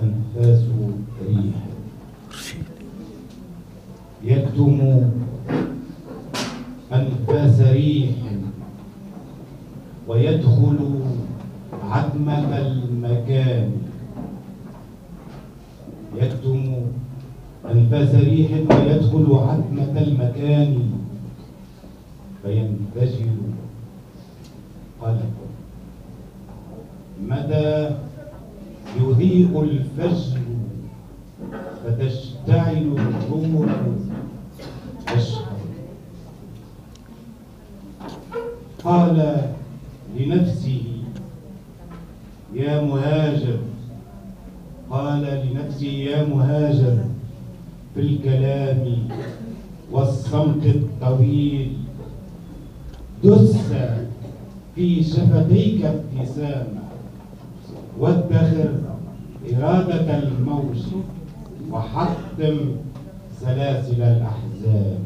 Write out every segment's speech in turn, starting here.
أنفاس ريح يكتم أنفاس ريح ويدخل عتمة المكان، يكتم أنفاس ريح ويدخل عتمة المكان فينفجر قلب. متى يضيء الفجر فتشتعل الروح أشهر. قال لنفسه يا مهاجر، قال لنفسه يا مهاجر في الكلام والصمت الطويل، دس في شفتيك ابتسامة وادخر إرادة الموج وحطم سلاسل الأحزان.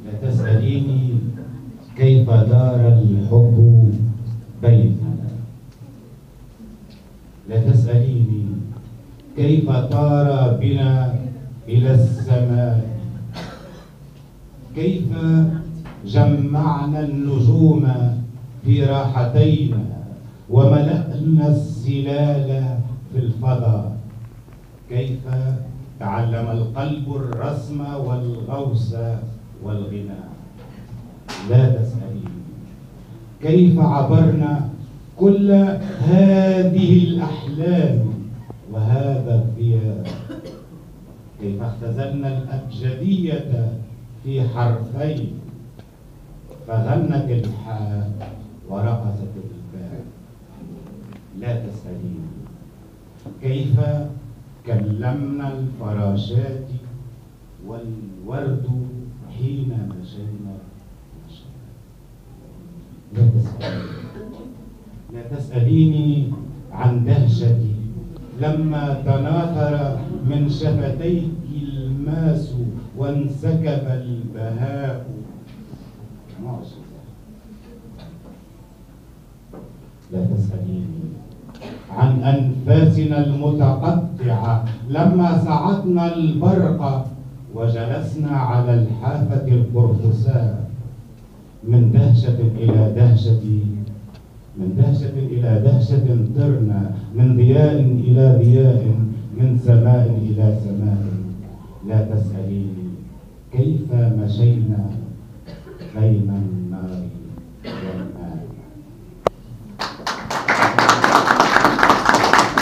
لا تسأليني كيف دار الحب بيننا، لا تسأليني كيف طار بنا إلى السماء، كيف جمعنا النجوم في راحتينا وملأنا السلال في الفضاء، كيف تعلم القلب الرسم والغوص والغناء. لا تسأليني كيف عبرنا كل هذه الأحلام وهذا الضياء، كيف اختزلنا الأبجدية في حرفين فغنت الحاء ورقصت الباء. لا تسأليني كيف كلمنا الفراشات والورد حين مشينا. لا تسأليني عن دهشتي لما تناثر من شفتيك الماس وانسكب البهاء. لا تسأليني عن أنفاسنا المتقطعة لما صعدنا البرق وجلسنا على الحافة القرفساء. من دهشة إلى دهشة، من دهشة إلى دهشة طرنا، من ضياء إلى ضياء، من سماء إلى سماء. لا تسأليني كيف مشينا بين